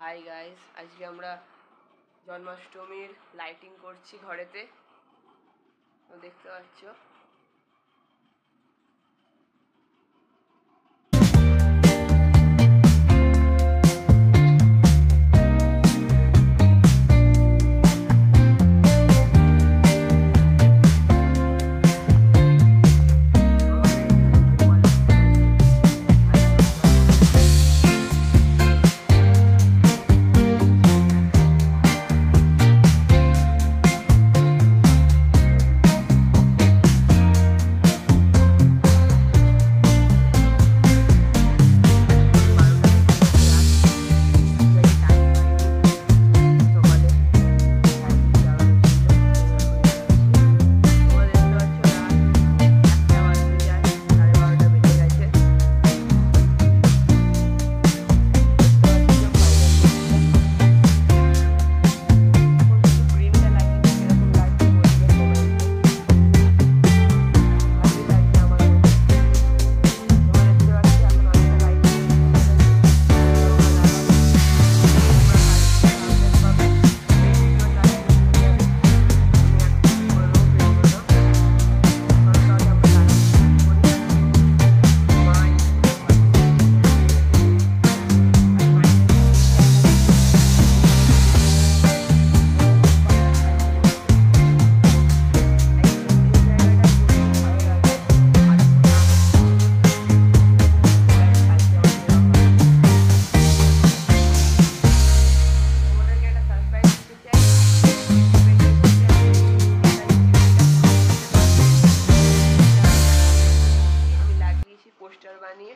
Hi guys, আজকে আমরা জন্মাষ্টমীর লাইটিং করছি ঘরেতে। দেখতে পাচ্ছ পোস্টার বানিয়ে।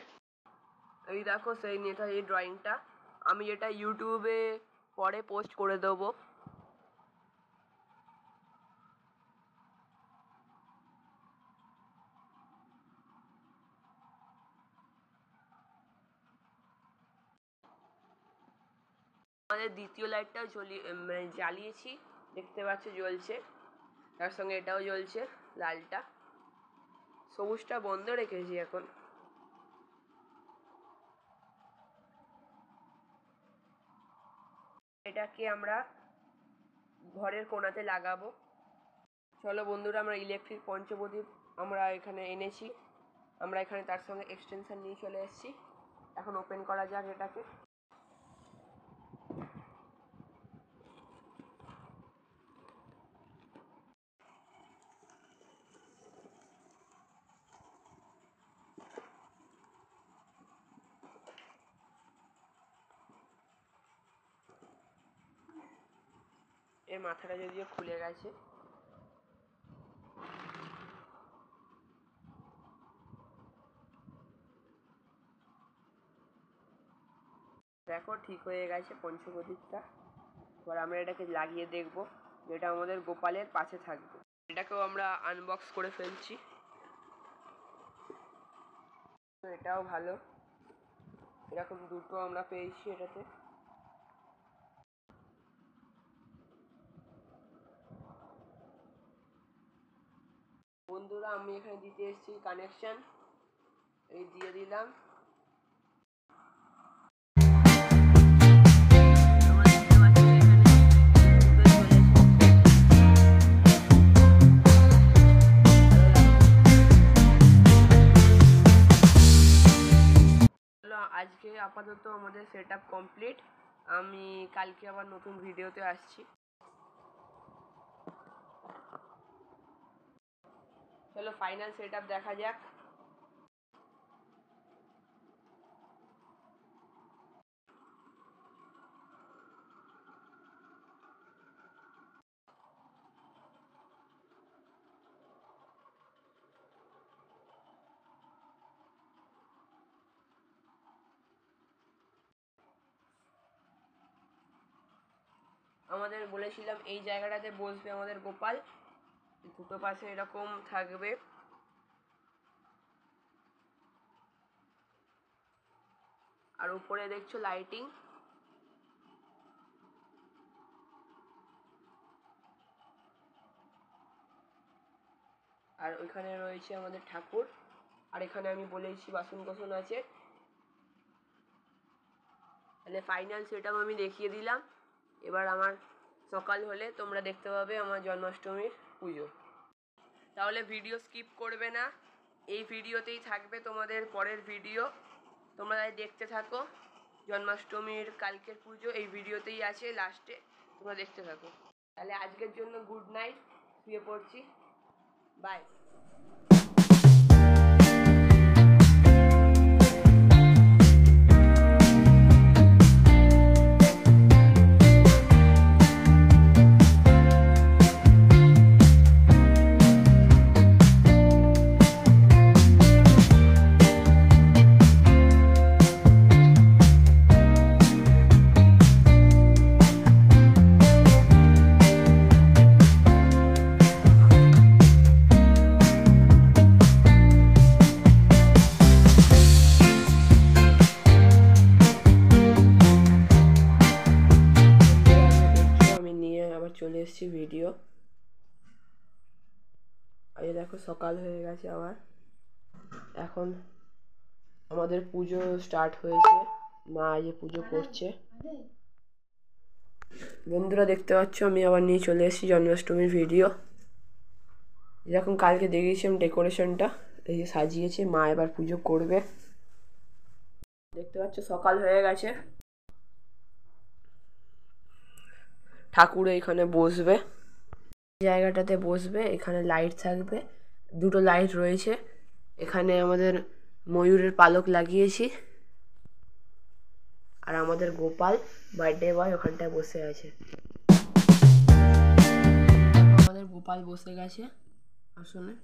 এই দেখো সেই নেতাজি ড্রয়িংটা, আমি এটা ইউটিউবে পরে পোস্ট করে দেবো। আমাদের দ্বিতীয় লাইটটাও জ্বালিয়েছি, দেখতে পাচ্ছ জ্বলছে, তার সঙ্গে এটাও জ্বলছে লালটা। সবুজটা বন্ধ রেখেছি এখন। এটাকে আমরা ঘরের কোণাতে লাগাবো। চলো বন্ধুরা, আমরা ইলেকট্রিক পঞ্চপ্রদীপ আমরা এখানে এনেছি, আমরা এখানে তার সঙ্গে এক্সটেনশন নিয়ে চলে এসেছি। এখন ওপেন করা যাক এটাকে। এর মাথাটা যদিও খুলে গেছে। দেখো ঠিক হয়ে গেছে পঞ্চপ্রদীপটা। এবার আমরা এটাকে লাগিয়ে দেখব, যেটা আমাদের গোপালের পাশে থাকবে। এটাকেও আমরা আনবক্স করে ফেলছি। এটাও ভালো, এরকম দুটো আমরা পেয়েছি এটাতে। বন্ধুরা, আমি এখানে দিতে এসেছি কানেকশন, এই দিয়ে দিলাম। আজকে আপাতত আমাদের সেট আপ কমপ্লিট। আমি কালকে আবার নতুন ভিডিওতে আসছি। চলো ফাইনাল সেট আপ দেখা যাক। আমাদের বলেছিলাম এই জায়গাটাতে বসবে আমাদের গোপাল, দুটো পাশে এরকম থাকবে। আর উপরে দেখছো লাইটিং। আর ওইখানে রয়েছে আমাদের ঠাকুর, আর এখানে আমি বলেছি বাসন কোসন আছে। তাহলে ফাইনাল সেটআপ আমি দেখিয়ে দিলাম। এবার আমার সকাল হলে তোমরা দেখতে পাবে আমার জন্মাষ্টমীর পুজো। তাহলে ভিডিও স্কিপ করবে না, এই ভিডিওতেই থাকবে তোমাদের পরের ভিডিও, তোমরা দেখতে থাকো। জন্মাষ্টমীর কালকের পুজো এই ভিডিওতেই আছে লাস্টে, তোমরা দেখতে থাকো। তাহলে আজকের জন্য গুড নাইট, শুয়ে পড়ছি, বাই। চলে এসেছি ভিডিও। এই দেখো সকাল হয়ে গেছে আবার, এখন আমাদের পুজো স্টার্ট হয়েছে, মা আজ পুজো করছে। বন্ধুরা দেখতে পাচ্ছ আমি আবার নিয়ে চলে এসেছি জন্মাষ্টমীর ভিডিও। এরকম কালকে দেখিয়েছিলাম ডেকোরেশনটা, এই যে সাজিয়েছে, মা এবার পুজো করবে। দেখতে পাচ্ছ সকাল হয়ে গেছে, ঠাকুর এখানে বসবে, জায়গাটাতে বসবে, এখানে লাইট থাকবে, দুটো লাইট রয়েছে। এখানে আমাদের ময়ূরের পালক লাগিয়েছি, আর আমাদের গোপাল বার্থডে বয় ওখানটায় বসে আছে। আমাদের গোপাল বসে গেছে আসলে।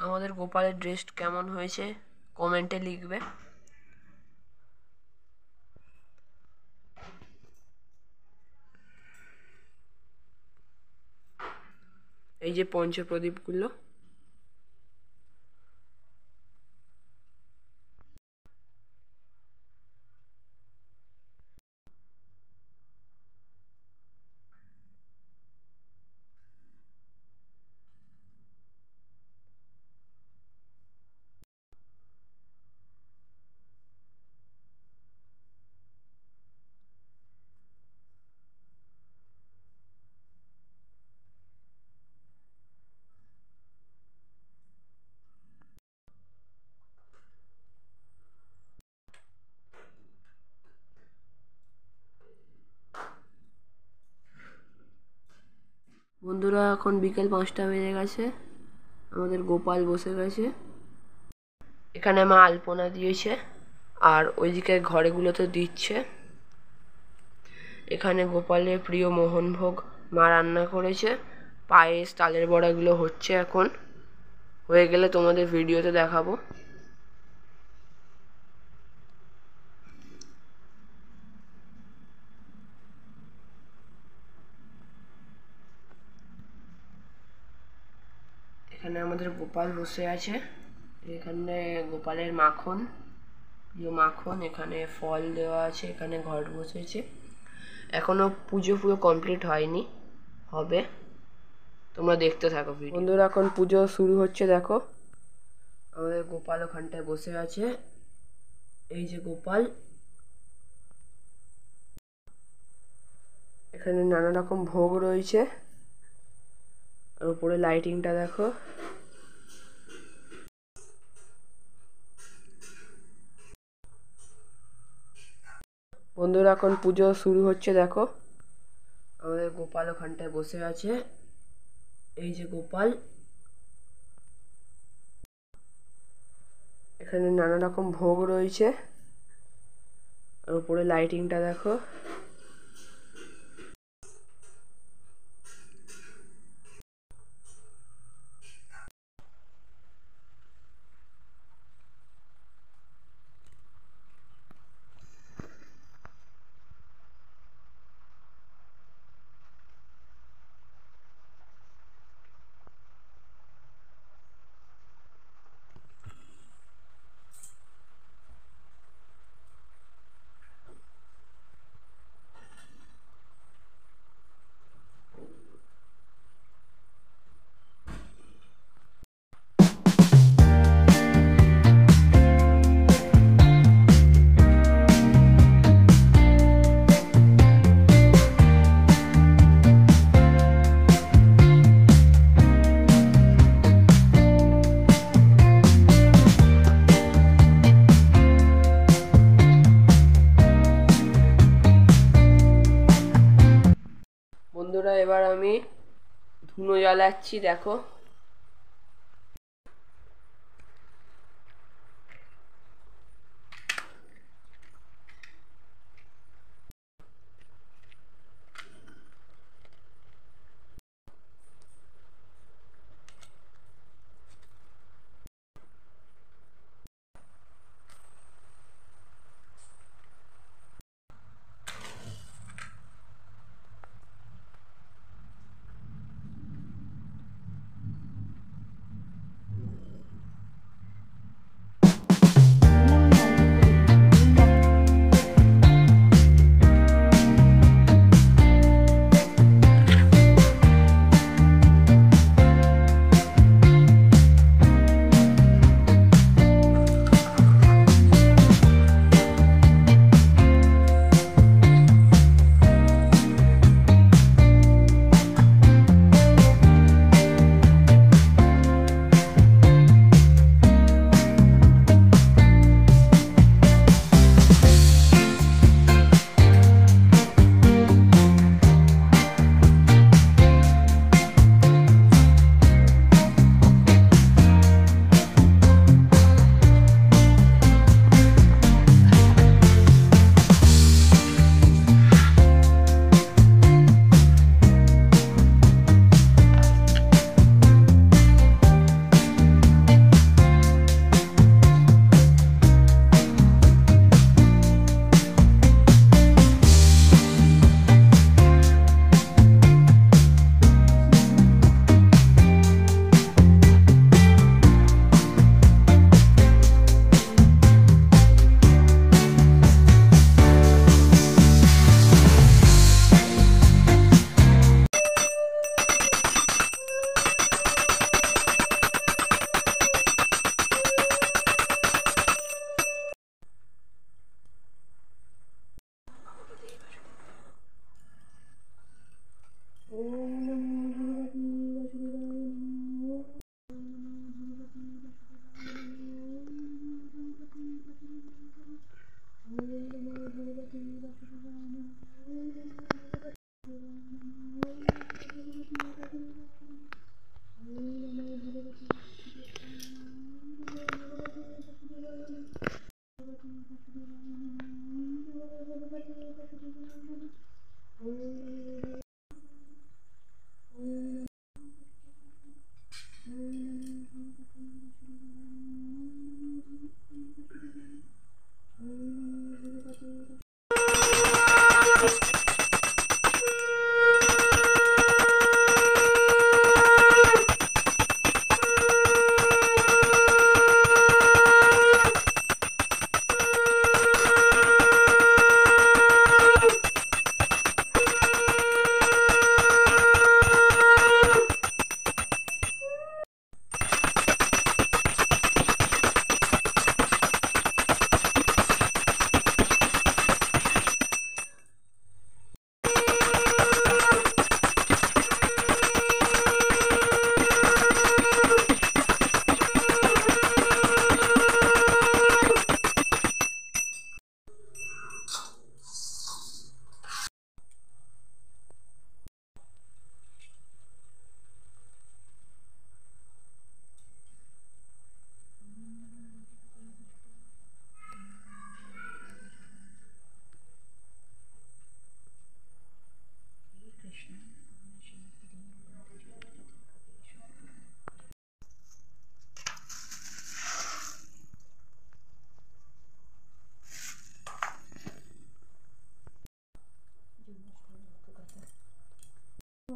আমাদের গোপালের ড্রেস কেমন হয়েছে কমেন্টে লিখবে। এই যে পঞ্চপ্রদীপগুলো, বন্ধুরা এখন বিকেল 5টা বেজে গেছে, আমাদের গোপাল বসে গেছে। এখানে মা আলপনা দিয়েছে, আর ওইদিকে ঘরেগুলোতে দিচ্ছে। এখানে গোপালের প্রিয় মোহনভোগ মা রান্না করেছে, পায়েস তালের বড়াগুলো হচ্ছে, এখন হয়ে গেলে তোমাদের ভিডিওতে দেখাবো। এখানে আমাদের গোপাল বসে আছে, এখানে গোপালের মাখন, প্রিয় মাখন, এখানে ফল দেওয়া আছে, এখানে ঘট বসেছে। এখনো পুজো পুরো কমপ্লিট হয়নি, হবে, তোমরা দেখতে থাকো ভিডিও। বন্ধুরা এখন পুজো শুরু হচ্ছে, দেখো আমাদের গোপাল ওখানটায় বসে আছে, এই যে গোপাল। এখানে নানা রকম ভোগ রয়েছে, আর উপরে লাইটিংটা দেখো। বন্ধুরা এখন পুজো শুরু হচ্ছে, দেখো আমাদের গোপাল ওখানটায় বসে আছে, এই যে গোপাল। এখানে নানা রকম ভোগ রয়েছে, আর উপরে লাইটিংটা দেখো। বন্ধুরা এবার আমি ধুনো জ্বালাচ্ছি, দেখো।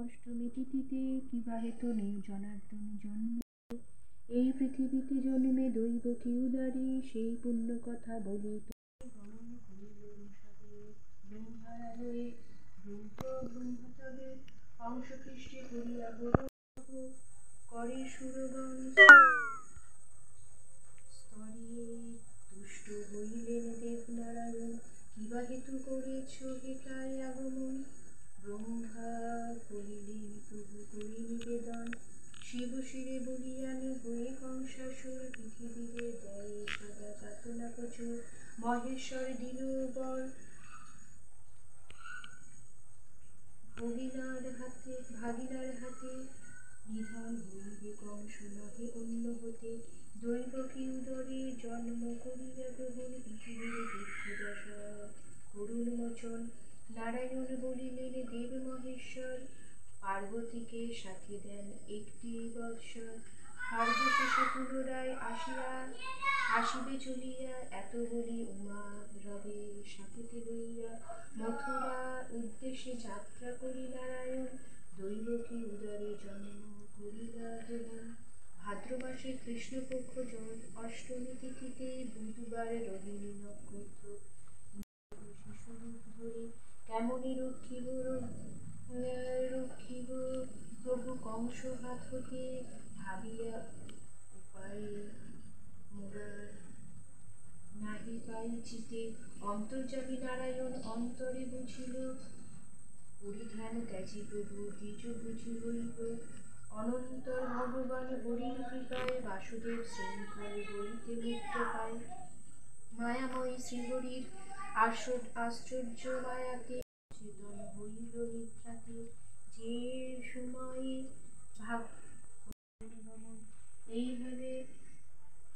অষ্টমী তিথিতে কিবা হেতু নেই জনার্দন জন্মে, এই পৃথিবীতে জন্মে দৈব কি উদারী, সেই পুণ্য কথা বলি গমন করিলেন সবে ব্রহ্মারা হয়ে। ব্রহ্মতবে অংশ সৃষ্টি করিয়া করে সুরগণ স্তরে তুষ্ট হইলেন দেবনারায়ণ, কিবা হেতু করেছ হেটায় আগমন। ব্রহ্মা করিলেন প্রভু করি নিবেদন, শিব শিরে বলিয়ান হয়ে কংসাসুর, পৃথিবীরে দেয় সদা যাতনা প্রচুর। মহেশ্বর দিল বর ভাগিনার হাতে, নিধন হইবে কংস নহে অন্য হতে। দৈবকী উদরে জন্ম করিয়া গ্রহণ, পৃথিবীর দুঃখ দশা করুণ মোচন। নারায়ণ বলিলেন দেব মহেশ্বর, পার্বতীকে সাথে দেন একটি বৎসর। কার্য শেষে পুনরায় আসিবে চলিয়া, এত বলি উমা রবে সাথেতে লইয়া। মথুরা উদ্দেশ্যে যাত্রা করি নারায়ণ, দৈবকী উদরে জন্ম করিয়া গ্রহণ। ভাদ্র মাসে কৃষ্ণপক্ষ অষ্টমী তিথিতে, বুধবার রোহিণী নক্ষত্র, শিশুরূপ ধরে কেমনি রক্ষিব প্রভু কংস হাত হতে। ভাবিয়া উপায়ে মোরা নাহি পাই চিতে, অন্তর্যামী নারায়ণ অন্তরে বুঝিল, পরিধান ত্যাজি প্রভু দ্বিজ বুঝি হইল। অনন্তর ভগবান হরির কৃপায়, বাসুদেব শৃঙ্খল বলিতে মুক্ত পায়। মায়াময়ী শ্রীহরির আশ্চর্য মায়াতে, চেতন হইল নিদ্রাতে, যে সময়ে এইভাবে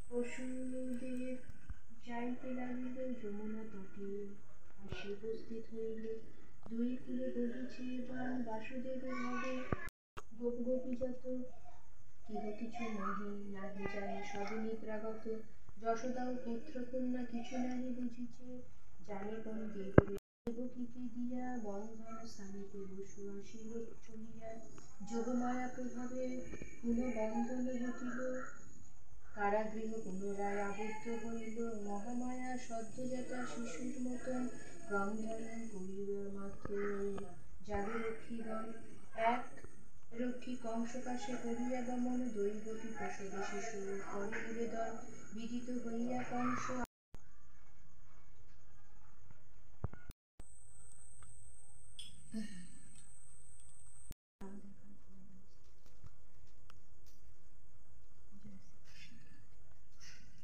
বসুদেব যাইতে লাগিল যমুনা তটে, আসি উপস্থিত হইল। দুই কুলে বহিছে বাণ বাসুদেব ভাবে, গোপী যত কেহ কিছু নহে নাহি জানে সবে নিদ্রাগত। যশোদাও পুত্র কন্যা কিছু নাহি বুঝিছে, জানে কোন দেবকীকে দিয়া বন্ধন স্থানেতে বসু আসিল চলিয়া। যোগমায়া প্রভাবে পুনঃ বন্ধন ঘটিল, কারাগৃহ পুনরায় আবদ্ধ হইল। মহামায়া সদ্যোজাতা শিশুর মতন, ক্রন্দন করিবা মাত্র জাগে রক্ষীগণ। এক রক্ষী কংস কাশে করিয়া গমন, দৈবকী প্রসবে শিশু করে নিবেদন। বিদিত হইয়া কংস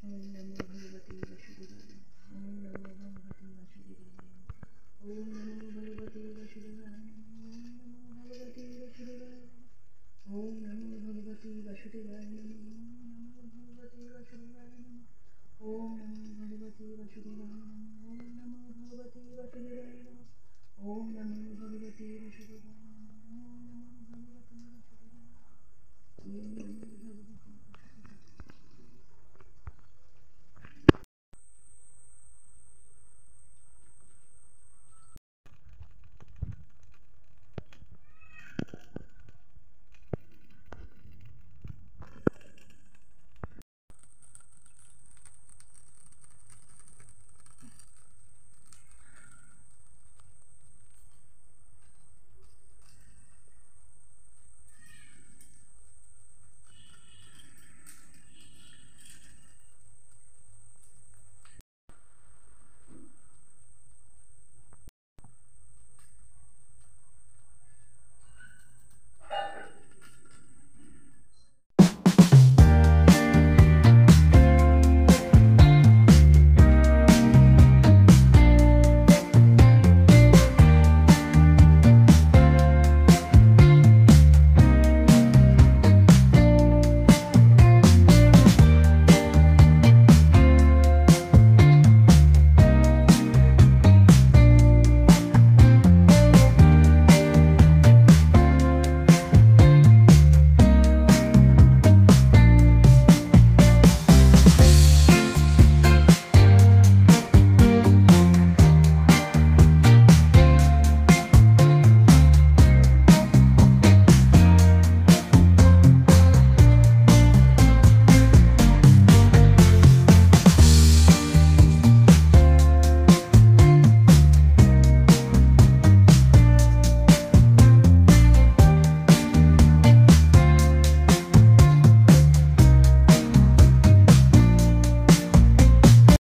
ওম নমো ভগবতে বাসুদেবায়, ওম নমো ভগবতে বাসুদেবায়, ওম নমো ভগবতে বাসুদেবায়, ওম নমো ভগবতে বাসুদেবায়, ওম নমো ভগবতে বাসুদেবায়।